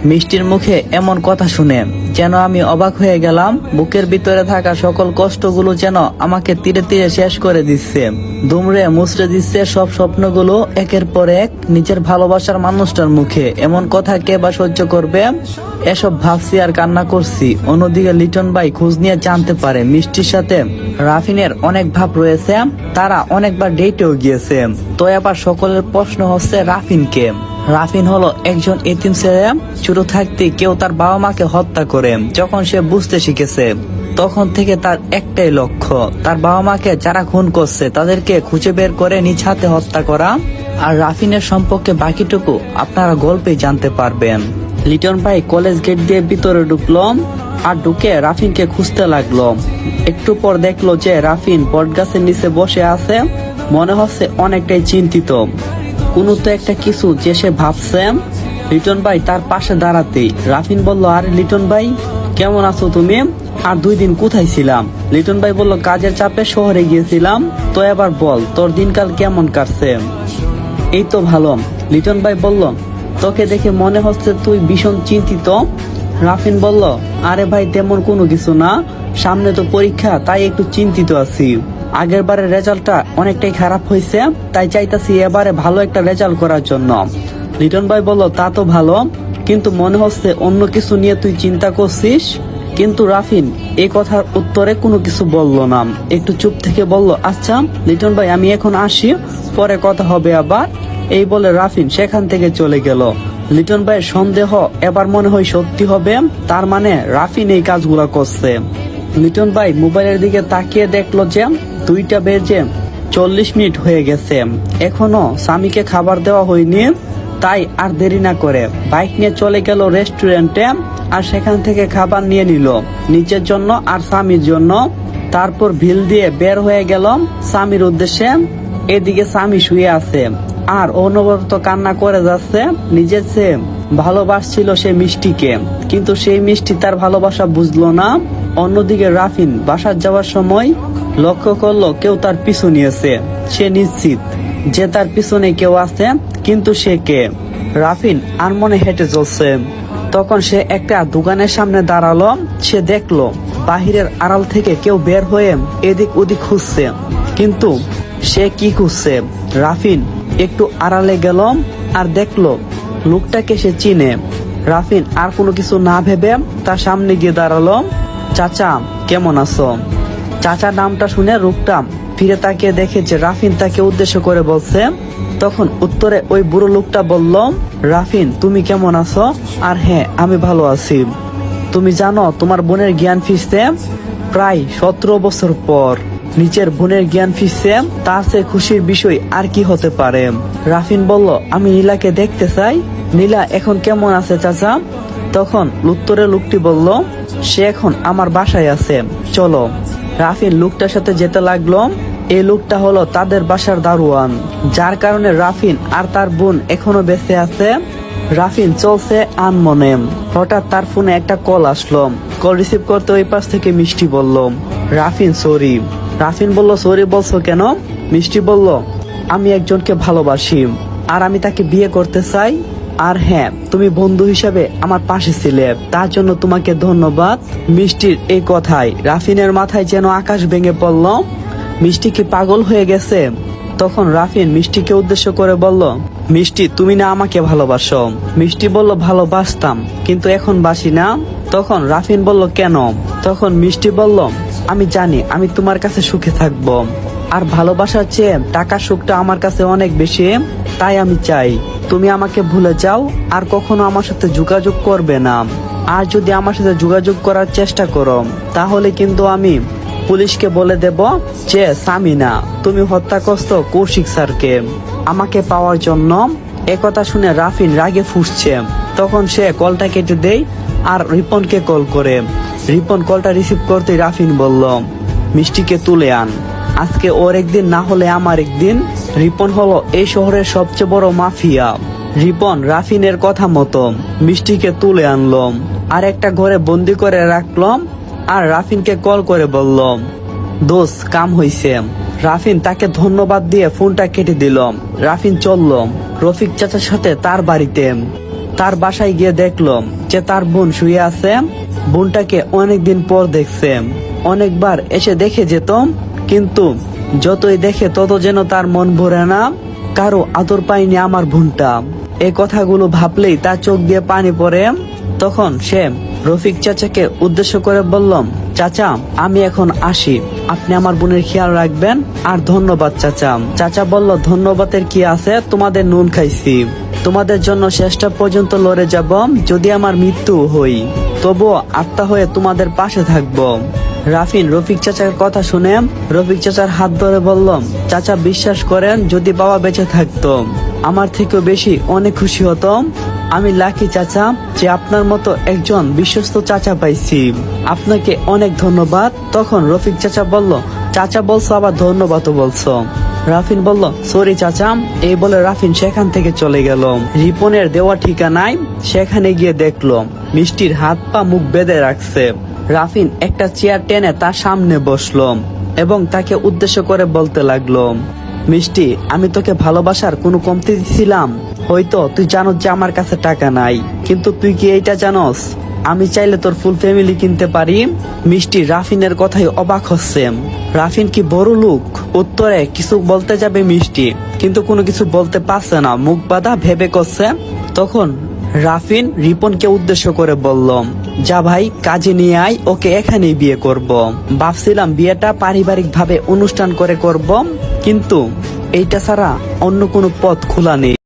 মিষ্টির মুখে এমন কথা শুনে যেন আমি অবাক হয়ে গেলাম। বুকের ভিতরে থাকা সকল কষ্টগুলো যেন আমাকে তীরে তীরে শেষ করে দিচ্ছে, দুমড়ে মুচড়ে দিচ্ছে সব স্বপ্নগুলো একের পর এক। নিজের ভালোবাসার মানুষটার মুখে এমন কথা কে বা সহ্য করবে? এসব ভাবছি আর কান্না করছি। অন্যদিকে লিটন ভাই খোঁজ নিয়ে জানতে পারে মিষ্টির সাথে রাফিনের অনেক ভাব রয়েছে, তারা অনেকবার ডেটেও গিয়েছে। তো এবার সকলের প্রশ্ন হচ্ছে রাফিনকে। রাফিন হলো একজন এতিম ছেলে। ছোট থাকতে কেউ তার বাবা মাকে হত্যা করে। যখন সে বুঝতে শিখেছে তখন থেকে তার একটাই লক্ষ্য, তার বাবা মাকে যারা খুন করছে তাদেরকে খুঁজে বের করে নিজ হাতে হত্যা করা। আর রাফিনের সম্পর্কে বাকিটুকু আপনারা গল্পেই জানতে পারবেন। লিটন ভাই কলেজ গেট দিয়ে ভিতরে ঢুকলো আর ঢুকে রাফিনকে খুঁজতে লাগলো। একটু পর দেখলো যে রাফিন বটগাছের নিচে বসে আছে, মনে হচ্ছে অনেকটাই চিন্তিত। কোনো তো একটা কিছু যে সে ভাবছে। লিটন ভাই তার পাশে দাঁড়াতেই রাফিন বলল, আরে লিটন ভাই কেমন আছো তুমি? আর 2 দিন কোথায় ছিলাম? লিটন ভাই বলল, কাজের চাপে শহরে গিয়েছিলাম। তো এবার বল তোর দিনকাল কেমন কাটছে? এই তো ভালো। লিটন ভাই বলল, তোকে দেখে মনে হচ্ছে তুই ভীষণ চিন্তিত। রাফিন বলল, আরে ভাই তেমন কোনো কিছু না, সামনে তো পরীক্ষা তাই একটু চিন্তিত আছি। আগের বারের রেজাল্টটা অনেকটাই খারাপ হয়েছে, তাই চাইতাছি এবারে ভালো একটা রেজাল্ট করার জন্য। লিটন ভাই বলল, তা তো ভালো, কিন্তু মনে হচ্ছে অন্য কিছু নিয়ে তুই চিন্তা করছিস। কিন্তু রাফিন এই কথার উত্তরে কোনো কিছু বলল না, একটু চুপ থেকে বলল, আচ্ছা লিটন ভাই আমি এখন আসি, পরে কথা হবে আবার। এই বলে রাফিন সেখান থেকে চলে গেল। লিটন ভাইয়ের সন্দেহ এবার মনে হয় সত্যি হবে, তার মানে রাফিন এই কাজগুলা করছে। লিটন ভাই মোবাইলের দিকে তাকিয়ে দেখলো যে 2টা বেজে 40 মিনিট হয়ে গেছে, এখনো স্বামীকে খাবার দেওয়া হয়নি। তাই আর দেরি না করে বাইক নিয়ে চলে গেল রেস্টুরেন্টে আর সেখান থেকে খাবার নিয়ে নিল নিজের জন্য আর স্বামীর জন্য। তারপর বিল দিয়ে বের হয়ে গেল স্বামীর উদ্দেশ্যে। এদিকে স্বামী শুয়ে আছে আর অনবরত কান্না করে যাচ্ছে। নিজের চেয়ে ভালোবাসছিল সে মিষ্টিকে, কিন্তু সেই মিষ্টি তার ভালোবাসা বুঝলো না। অন্যদিকে রাফিন বাসার যাওয়ার সময় লক্ষ্য করলো কেউ তার পিছু নিয়েছে। সে নিশ্চিত যে তার পিছনে কেউ আছে, কিন্তু সে কে? রাফিন আর মনে হেঁটে চলছে। তখন সে একটা দোকানের সামনে দাঁড়ালো। সে দেখলো বাহিরের আড়াল থেকে কেউ বের হয়ে এদিক ওদিক খুঁজছে, কিন্তু সে কি খুঁজছে? রাফিন একটু আড়ালে গেল আর দেখলো লোকটাকে সে চিনে। রাফিন আর কোনো কিছু না ভেবে তার সামনে গিয়ে দাঁড়ালো। চাচা কেমন আছো? চাচা নামটা শুনে লোকটা ফিরে তাকিয়ে দেখে যে রাফিন তাকে উদ্দেশ্য করে বলছে। তখন উত্তরে ওই বুড়ো লোকটা বলল, রাফিন তুমি কেমন আছো? আর হ্যাঁ আমি ভালো আছি। তুমি জানো তোমার বোনের জ্ঞান ফিরছে প্রায় 17 বছর পর। নিজের বোনের জ্ঞান ফিরছে, তার চেয়ে খুশির বিষয় আর কি হতে পারে? রাফিন বলল, আমি নীলাকে দেখতে চাই। নীলা এখন কেমন আছে চাচা? তখন উত্তরে লোকটি বলল, সে এখন আমার বাসায় আছে, চলো। রাফিন লোকটার সাথে যেতে লাগলো। এই লোকটা হলো তাদের বাসার দারোয়ান, যার কারণে রাফিন আর তার বোন এখনো বেঁচে আছে। রাফিন চলছে আনমনে। হঠাৎ তার ফোনে একটা কল আসলো। কল রিসিভ করতে ওই পাশ থেকে মিষ্টি বলল, রাফিন সরি। রাফিন বলল, সরি বলছো কেন? মিষ্টি বলল, আমি একজনকে ভালোবাসি আর আমি তাকে বিয়ে করতে চাই। আর হ্যাঁ তুমি বন্ধু হিসাবে আমার পাশে ছিলে, তার জন্য তোমাকে ধন্যবাদ। মিষ্টির এই কথায় রাফিনের মাথায় যেন আকাশ ভেঙে পড়ল। মিষ্টি কি পাগল হয়ে গেছে? তখন রাফিন মিষ্টিকে উদ্দেশ্য করে বলল, মিষ্টি তুমি না আমাকে ভালোবাসো? মিষ্টি বলল, ভালোবাসতাম কিন্তু এখন বাসি না। তখন রাফিন বলল, কেন? তখন মিষ্টি বলল, আমি জানি আমি তোমার কাছে সুখে থাকবো, আর ভালোবাসার চেয়ে টাকার সুখটা আমার কাছে অনেক বেশি। তাই আমি চাই তুমি আমাকে ভুলে যাও আর কখনো আমার সাথে যোগাযোগ করবে না। আর যদি আমার সাথে যোগাযোগ করার চেষ্টা করো তাহলে কিন্তু আমি পুলিশকে বলে দেব যে সামিনা তুমি হত্যা করছো কৌশিক স্যারকে আমাকে পাওয়ার জন্য। একথা শুনে রাফিন রাগে ফুঁসছে। তখন সে কলটা কেটে দেয় আর রিপনকে কল করে। রিপন কলটা রিসিভ করতে রাফিন বলল, মিষ্টিকে তুলে আন, আজকে ওর একদিন না হলে আমার একদিন। রিপন হলো এই শহরের সবচেয়ে বড় মাফিয়া। রিপন রাফিনের কথা মতো মিষ্টিকে তুলে আনলো আর একটা ঘরে বন্দি করে রাখলাম। আর রাফিনকে কল করে বলল, দোস্ত কাম হইছে। রাফিন তাকে ধন্যবাদ দিয়ে ফোনটা কেটে দিল। রাফিন চলল রফিক চাচার সাথে তার বাড়িতে। তার বাসায় গিয়ে দেখলো যে তার বোন শুয়ে আছে। বোনটাকে অনেকদিন পর দেখছে। অনেকবার এসে দেখে যেত, কিন্তু যতই দেখে তত যেন তার মন ভরে না। কারো আদর পায়নি আমার বোনটা। এই কথাগুলো ভাবলেই তার চোখ দিয়ে পানি পড়ে। তখন সে রফিক চাচাকে উদ্দেশ্য করে বললাম, চাচা আমি এখন আসি, আপনি আমার বোনের খেয়াল রাখবেন। আর ধন্যবাদ চাচা। চাচা বলল, ধন্যবাদের কি আছে, তোমাদের নুন খাইছি, তোমাদের জন্য শেষটা পর্যন্ত লড়ে যাব। যদি আমার মৃত্যু হই তবুও আত্মা হয়ে তোমাদের পাশে থাকবো। রাফিন রফিক চাচার কথা শুনে রফিক চাচার হাত ধরে বলল, চাচা বিশ্বাস করেন, যদি বাবা বেঁচে থাকতো আমার থেকেও বেশি অনেক খুশি হতাম। আমি লাকি চাচা যে আপনার মতো একজন বিশ্বস্ত চাচা পাইছি, আপনাকে অনেক ধন্যবাদ। তখন রফিক চাচা বলল, চাচা বলছো আবার ধন্যবাদও বলছো। রাফিন বলল, সরি চাচা। এই বলে রাফিন সেখান থেকে চলে গেল। রিপনের দেওয়া ঠিকানায় সেখানে গিয়ে দেখলো মিষ্টির হাত পা মুখ বেঁধে রাখছে। রাফিন একটা চেয়ার টেনে তার সামনে বসলো এবং তাকে উদ্দেশ্য করে বলতে লাগলো, মিষ্টি আমি তোকে ভালোবাসার কোনো কমতি দিছিলাম? হয়তো তুই জানোস যে আমার কাছে টাকা নাই, কিন্তু তুই কি এইটা জানোস আমি চাইলে তোর ফুল ফ্যামিলি কিনতে পারি? মিষ্টি রাফিনের কথাই অবাক হচ্ছে। রাফিন কি বড় লোক? উত্তরে কিছু বলতে যাবে মিষ্টি, কিন্তু কোনো কিছু বলতে পারছে না, মুখ বাঁধা ভেবে করছে। তখন রাফিন রিপনকে উদ্দেশ্য করে বলল, যা ভাই কাজে নিয়ে আয়, ওকে এখানেই বিয়ে করব। ভাবছিলাম বিয়েটা পারিবারিক ভাবে অনুষ্ঠান করে করব, কিন্তু এইটা ছাড়া অন্য কোনো পথ খোলা নেই।